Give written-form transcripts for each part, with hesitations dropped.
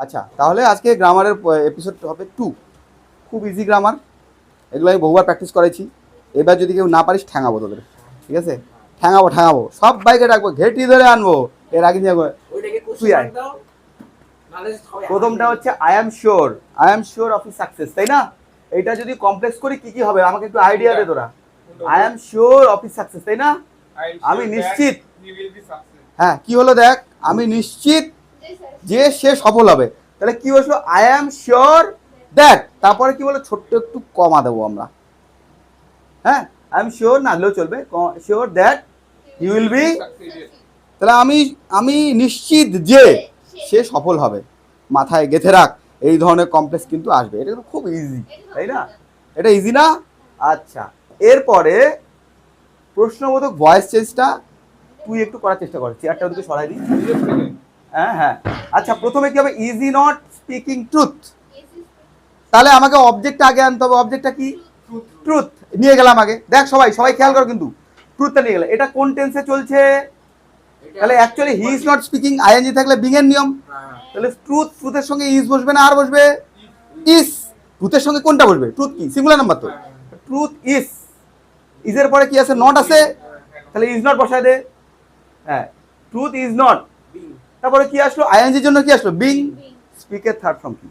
আচ্ছা, তাহলে আজকে গ্রামারের এপিসোড হবে 2। খুব ইজি গ্রামার, এগুলো আমি বহুবার প্র্যাকটিস করেছি। এবার যদি কেউ না পারিস ঠ্যাঙাবো তোদের, ঠিক আছে? ঠ্যাঙাবো সব বাইকে রাখবো, ঘেটি ধরে আনবো। এর আগে তুই আয়। প্রথমটা হচ্ছে I am sure of his success, তাই না? এটা যদি কমপ্লেক্স করি কি কি হবে আমাকে একটু আইডিয়া দে তোরা। I am sure of his success, তাই না? আমি নিশ্চিত। হ্যাঁ, কি হলো দেখ, আমি নিশ্চিত যে সে সফল হবে। তাহলে কি বলছো? আই এম শিওর দ্যাট, তারপরে কি বলো, ছোট্ট একটু কমা দেবো আমরা। হ্যাঁ, আই এম শিওর না হলেও চলবে, sure that he will be. তাহলে আমি নিশ্চিত যে সে সফল হবে। মাথায় গেঁথে রাখ, এই ধরনের কমপ্লেক্স কিন্তু আসবে। এটা কিন্তু খুব ইজি, তাই না? এটা ইজি না? আচ্ছা, এরপরে প্রশ্নবোধক ভয়েস চেঞ্জটা তুই একটু করার চেষ্টা কর। চেয়ারটা ওদিকে সরাই দিই। হ্যাঁ, আচ্ছা, প্রথমে কি হবে? Easy not speaking truth. তাহলে আমাকে অবজেক্টটা আগে আনতে হবে। অবজেক্টটা কি? ট্রুথ নিয়ে গেলাম আগে। দেখ সবাই খেয়াল করো কিন্তু, ট্রুথটা নিয়ে গেলে এটা কোন টেন্সে চলছে? তাহলে actually he is not speaking, ING থাকলে বিং এর নিয়ম। তাহলে ট্রুথের সঙ্গে ইজ বসবে না আর বসবে ইজ। ট্রুথের সঙ্গে কোনটা বসবে? ট্রুথ কি সিঙ্গুলার নাম্বার তো, ট্রুথ ইজ। ইজের পরে কি আছে? নট আছে, তাহলে ইজ নট বসায় দে। হ্যাঁ, ট্রুথ ইজ নট। তারপরে কি আসলো? আইএনজির জন্য কি আসলো? বিং। স্পিকের থার্ড ফর্ম কি?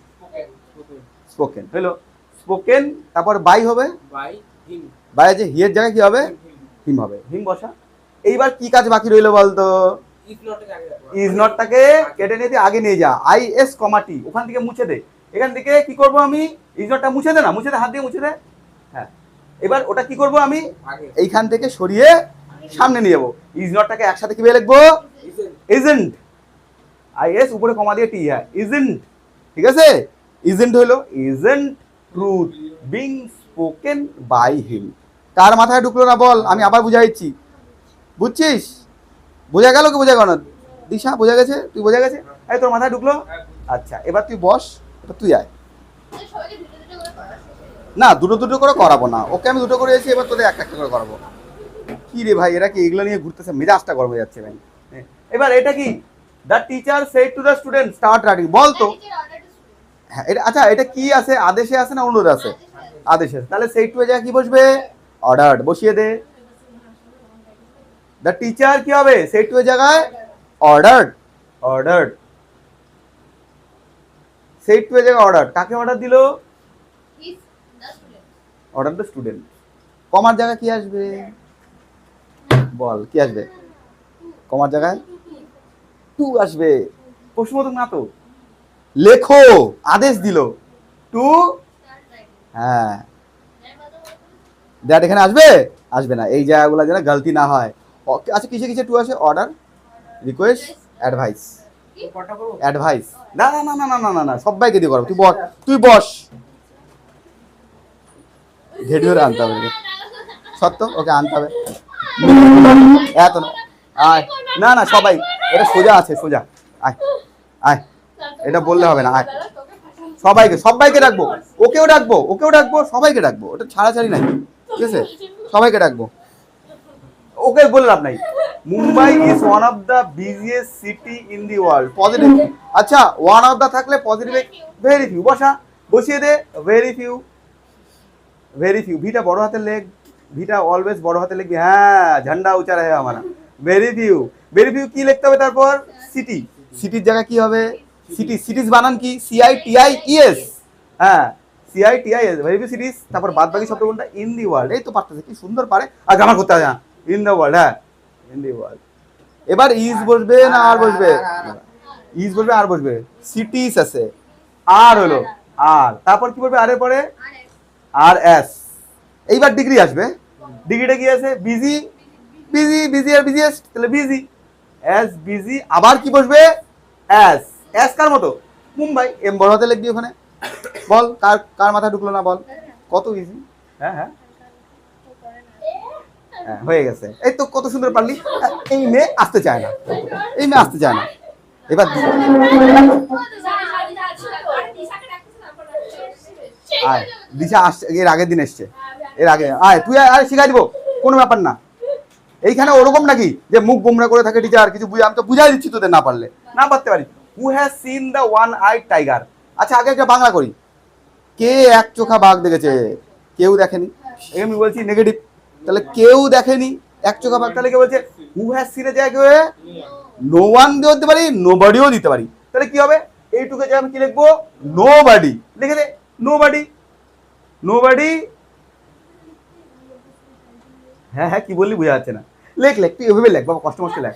স্পোকেন। হলো স্পোকেন। তারপর বাই হবে, বাই আছে, হিয়ের জায়গায় কি হবে? হিম হবে। হিম বসা। এইবার কি কাজ বাকি রইলো বলতো? ইজ নটটাকে কেটে নিয়ে আগে নিয়ে যা, আই এস কমা টি, ওখান থেকে মুছে দে। এখান থেকে কি করব আমি? ইজ নটটা মুছে দে না, মুছে দে, হাত দিয়ে মুছে দে। হ্যাঁ, এবার ওটা কি করব আমি? এইখান থেকে সরিয়ে সামনে নিয়ে যাবো। ইজ নটটাকে একসাথে কি লিখবো? ইজন্ট। আই এস উপরে কমা দিয়ে টি। হ্যাঁ, ইজন্ট, ঠিক আছে? ইজন্ট হলো isn't truth being spoken by him. কার মাথায় ঢুকলো না বল? আমি আবার বুঝাইছি, বুঝছিস? বোঝা গেল কি বোঝা গেল না? দিশা বোঝা গেছে? তুই বোঝা গেছে? এই তোর মাথায় ঢুকলো? আচ্ছা, এবার তুই বস, এবার তুই আয়। না, দুটো করে করাবো না, ওকে আমি দুটো করে এসেছি, এবার তোদের একটা করে করাবো। কি রে ভাই, এরা কি এগুলো নিয়ে ঘুরতেছে? মেজাজটা গরম হয়ে যাচ্ছে ভাই। এবার এটা কি? The teacher said to the student start writing. বল তো। হ্যাঁ, এটা আচ্ছা, এটা কি আছে? আদেশে আছে না অনুরোধ আছে? আদেশে। তাহলে সেড টু এর জায়গায় কি বসবে? অর্ডার্ড বসিয়ে দে। দ্য টিচার কি হবে? সেড টু এর জায়গায় অর্ডার্ড। সেড টু এর জায়গায় অর্ডার। কাকে অর্ডার দিল? Order the student. কমার জায়গায় কি আসবে? বল কি আসবে? কমার জায়গায় টু আসবে। প্রশ্নবোধক না তো, লেখো, আদেশ দিল টু। হ্যাঁ, দ্যাট এখানে আসবে না। এই জায়গাগুলো যেন গলতি না হয়। আচ্ছা, কিসে টু আসে? Order, request, advice. না, সবাইকে দিয়ে করো। তুই বস। ঘেটে ধরে আনতে হবে সত্য, ওকে আনতে হবে। এত না সবাই, এটা সোজা আছে, সোজা। আয়, এটা বললে হবে না। আয়, সবাইকে ডাকবো, ওকেও ডাকবো, সবাইকে ডাকবো। ওটা ছাড়াছাড়ি নাই, ঠিক আছে? সবাইকে ডাকবো, ওকে বলে লাভ নাই। Mumbai is one of the busiest city in the world. Positive. আচ্ছা, ওয়ান অফ দ্য থাকলে পজিটিভ ভেরি ফিউ বসিয়ে দে। Very few. ভিটা বড় হাতের লেখ, ভিটা অলওয়েজ বড় হাতে লিখবি। হ্যাঁ, ঝান্ডা উঁচা রহে আমারা। ভেরি ফিউ কি লিখতে হবে? তারপর সিটির জায়গায় কি হবে? সিটিজ বানান কি? CITIES। হ্যাঁ, CITIS, ভেরি ফিউ সিটিজ। তারপর বাদ বাকি শব্দ কোনটা? In the world. এই তো পারতেছে, কি সুন্দর পারে। আর গ্রামার করতে হবে না। In the world. হ্যাঁ, ইন দি ওয়ার্ল্ড। এবার ইজ বসবে না আর বসবে? ইজ বসবে আর বসবে? সিটিস আছে, আর হলো আর। তারপর কি বলবে? আর এর পরে আর এস। এইবার ডিগ্রি আসবে। ডিগ্রিটা কি আছে? বিজি আর বিজিয়েস্ট, তাহলে বিজি, এস বিজি। আবার কি বসবে? এস কার মতো? মুম্বাই। এম বড় হাতে লিখবি ওখানে। বল, কার মাথা ঢুকলো না বল? কত ইজি। হ্যাঁ, হয়ে গেছে। এই তো কত সুন্দর পারলি। এই মেয়ে আসতে চায় না। এবার আয়, দিশা আসছে, এর আগের দিন এসছে। আয় তুই, আয় শিখাই দিব, কোনো ব্যাপার না। এইখানে ওরকম নাকি যে মুখ গোমরা করে থাকে টিচার, কিছু আমি তো বুঝাই দিচ্ছি তোদের, না পারলে না পারতে পারি। Who has seen the one eyed tiger. আচ্ছা আগে একটা বাংলা করি, কে এক চোখা বাঘ দেখেছে? কেউ দেখেনি। আমি বলছি নেগেটিভ, তাহলে কেউ দেখেনি এক চোখা বাঘ, তাহলে কে বলছে হু হ্যাজ সিনের জায়গায় নো ওয়ান দিতে পারি, নো বডিও দিতে পারি, তাহলে কি হবে এইটুকু যে আমি কি লিখবো নো বডি, লিখে দে নো বডি, নো বডি। হ্যাঁ হ্যাঁ কি বললি বোঝা যাচ্ছে না, লেখ লেখ তুই এভাবে লেখ বাবা, কষ্ট মষ্ট লেখ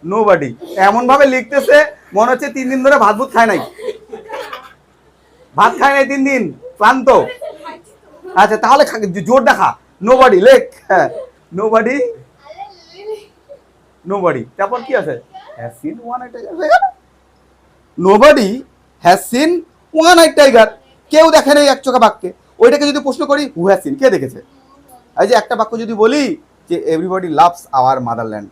নো বডি। এমন ভাবে লিখতেছে মনে হচ্ছে 3 দিন ধরে ভাত ভুত খায় নাই, ভাত খায় নাই 3 দিন, ক্লান্ত। আচ্ছা তাহলে জোর দেখা নো বডি লেখ, হ্যাঁ নো বডি, নো বডি। তারপর কি আছে has seen one eyed tiger, nobody has seen one eyed tiger, কেউ দেখে নাই এক চোখা বাঘকে। ওইটাকে যদি প্রশ্ন করি হু হ্যাজ সিন, কে দেখেছে? এই যে একটা বাক্য যদি বলি যে এভরিবডি লাভস আওয়ার মাদারল্যান্ড,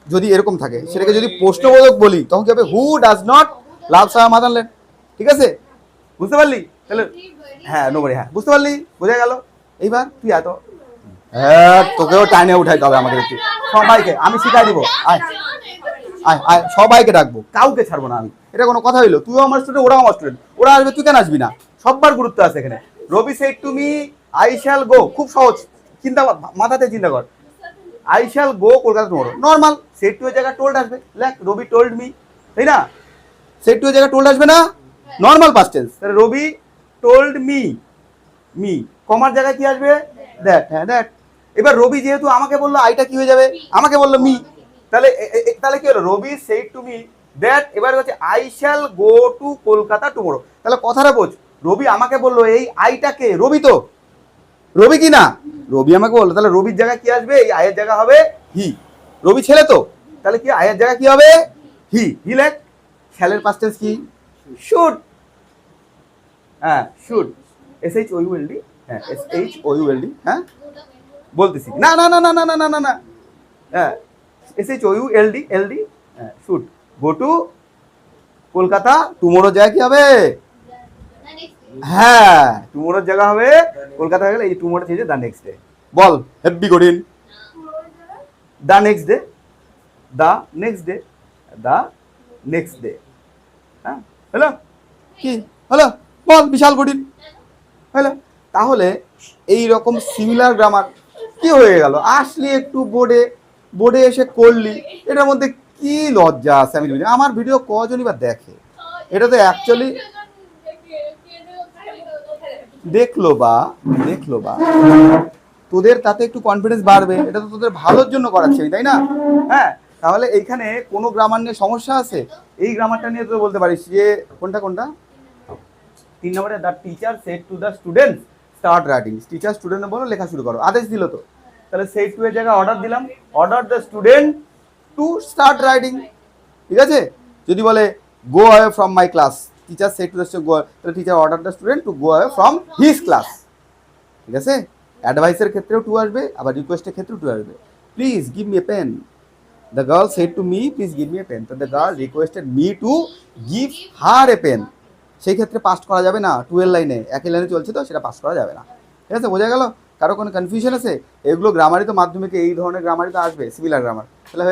যদি এরকম থাকে সেটাকে যদি প্রশ্নবোধক বলি তখন কি হবে who does not loves our motherland. ঠিক আছে, বুঝতে পারলি? তাহলে হ্যাঁ নোবডি, হ্যাঁ বুঝতে পারলি, বোঝা গেল। এইবার তুই এত হ্যাঁ তোকেও টাইনে উঠাইতে হবে আমাকে একটু, সবাইকে আমি শিখাই দিব, আয় আয় আয় সবাইকে ডাকবো, কাউকে ছাড়বো না আমি। এটা কোনো কথা হইলো? তুইও আমার স্টুডেন্ট, ওরাও আমার স্টুডেন্ট, ওরা আসবে তুই কেন আসবি না? সববার গুরুত্ব আছে এখানে। Rabi said to me I shall go, খুব সহজ, চিন্তা মাথাতে চিন্তা কর, I shall go Kolkata tomorrow, normal said to এর জায়গায় টোল্ড আসবে, লেখ রবি টোল্ড মি, তাই না? সেড টু এর জায়গায় টোল্ড আসবে না, নর্মাল পাস্ট টেন্স, তাহলে রবি টোল্ড মি, মি কমার জায়গায় কি আসবে দ্যাট, হ্যাঁ দ্যাট। এবার রবি যেহেতু আমাকে বললো আইটা কি হয়ে যাবে, আমাকে বললো মি, তাহলে তাহলে কি হলো রবি সেড টু মি দ্যাট, এবার হচ্ছে I shall go to Kolkata tomorrow. তাহলে কথাটা বোঝ, রবি আমাকে বললো এই আইটাকে, রবি তো, রবি কি না, রবি আমাকে বললো, তাহলে রবির জায়গায় কি আসবে, এই আয়ের জায়গা হবে হি, রবি ছেলে তো, তাহলে কি আয়ের জায়গা কি হবে হি, হি লেখ। শ্যালের পাস্ট টেন্স কি শুড, হ্যাঁ should, S H O U L D, হ্যাঁ S H O U L D, হ্যাঁ বলতেছি না না না না না না না না না, হ্যাঁ S H O U L D, L D, হ্যাঁ should go to Kolkata tomorrow জায়গা কি হবে, হ্যাঁ টুমোরোর জায়গা হবে কলকাতা হয়ে গেলে এই টুমোরো থেকে দ্য নেক্সট ডে, বল হেভি কঠিন, the next day, the next day, the next day, হ্যাঁ হ্যালো কি হলো বল, বিশাল কঠিন হলো। তাহলে এই রকম সিমিলার গ্রামার কি হয়ে গেল, আসলি একটু বোর্ডে, বোর্ডে এসে করলি, এটার মধ্যে কি লজ্জা আছে আমি বুঝি। আমার ভিডিও কজনই বা দেখে, এটা তো অ্যাকচুয়ালি দেখলো বা তোদের তাতে একটু কনফিডেন্স বাড়বে, এটা তো তোদের ভালোর জন্য করাচ্ছি আমি, তাই না? হ্যাঁ তাহলে এইখানে কোনো গ্রামার নিয়ে সমস্যা আছে, এই গ্রামারটা নিয়ে তুই বলতে পারিস যে কোনটা কোনটা 3 নম্বরে the teacher said to the student start writing, teacher student বলো লেখা শুরু করো, আদেশ দিল তো, তাহলে সেড টু এর জায়গায় অর্ডার দিলাম, order the student to start writing. ঠিক আছে, যদি বলে go away from my class, teacher said to the student, তাহলে teacher order the student to go away from his class. ঠিক আছে, অ্যাডভাইসের ক্ষেত্রেও টু আসবে, আবার রিকোয়েস্টের ক্ষেত্রেও টু আসবে। Please give me a pen, the girl said to me please give me a pen, তো the girl requested me to give her a pen. সেই ক্ষেত্রে পাস করা যাবে না, 12 লাইনে একই লাইনে চলছে তো সেটা পাস করা যাবে না। ঠিক আছে, বোঝা গেল? কারো কোনো কনফিউশন আছে? এগুলো গ্রামারই তো মাধ্যমিকে এই ধরনের গ্রামারই তো আসবে, সিমিলার গ্রামার। তাহলে